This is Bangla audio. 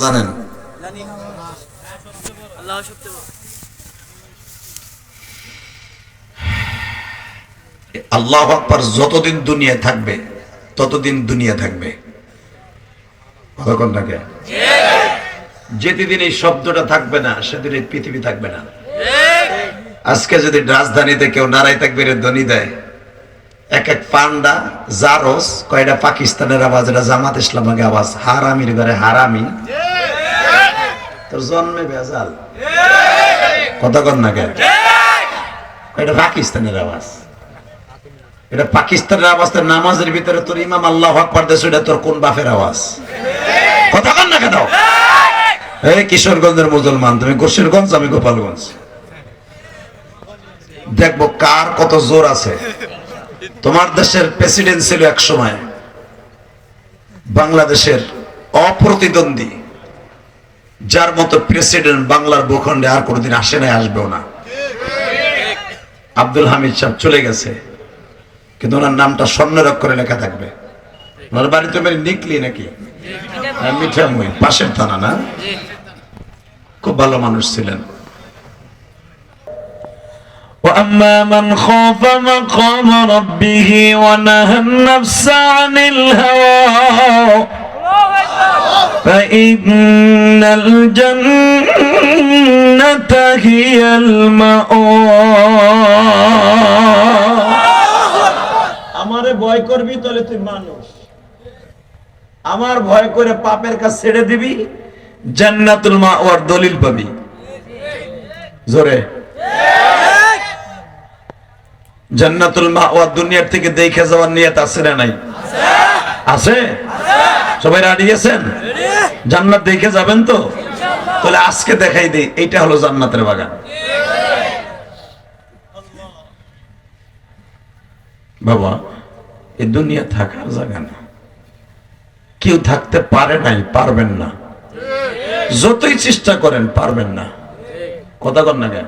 জানেন? আল্লাহু আকবার যতদিন দুনিয়া থাকবে ততদিন দুনিয়া থাকবে। কতক্ষণ থাকে? যেদিন এই শব্দটা থাকবে না সেদিন এই পৃথিবী থাকবে না। আজকে যদি রাজধানীতে কেউ নারাই তাকবীরের ধ্বনি দেয়, এক এক পান্ডা জারস কয়টা পাকিস্তানের আওয়াজ, এটা জামাত ইসলামের আওয়াজ, হারামির ঘরে হারামি, তোর জন্মে ভেজাল। কতক্ষণ না কেন? এটা পাকিস্তানের আওয়াজ, এটা পাকিস্তানের আওয়াজ। তোর নামাজের ভিতরে তোর ইমাম আল্লাহু আকবার দেয়, এটা তোর কোন বাপের আওয়াজ? কতক্ষণ না কেন? এই কিশোরগঞ্জের মুসলমান, তুমি গোসিরগঞ্জ, আমি গোপালগঞ্জ, দেখবো কার কত জোর আছে। তোমার দেশের প্রেসিডেন্ট ছিল এক সময় বাংলাদেশের অপ্রতিদ্বন্দ্বী, যার মতো প্রেসিডেন্ট বাংলার ভূখণ্ডে আর কোনোদিন আসে নাই, আসবেও না। আব্দুল হামিদ সাহেব চলে গেছে, কিন্তু ওনার নামটা স্বর্ণের অক্ষরে লেখা থাকবে। ওনার বাড়ি তো নিকলি নাকি মিঠামই, পাশের থানা না? খুব ভালো মানুষ ছিলেন। وأما من خاف مقام ربه ونهى النفس عن الهوى فإن الجنة هي المأوى। আমারে ভয় করবি তাহলে তুই মানুষ, আমার ভয় করে পাপের কাজ ছেড়ে দিবি, জান্নাতুল মাওয়ার দলিল পাবি। জোরে জান্নাতুল মাওয়া দুনিয়ার থেকে দেখে যাওয়ার নিয়ত আছে না নাই? আছে। সবাই রাজি আছেন? জান্নাত দেখে যাবেন তো? তাহলে আজকে দেখাই দেই, এইটা হলো জান্নাতের বাগান। বাবা, এই দুনিয়া থাকার জায়গা না, কেউ থাকতে পারে নাই, পারবেন না, যতই চেষ্টা করেন পারবেন না। কথা কন না কেন?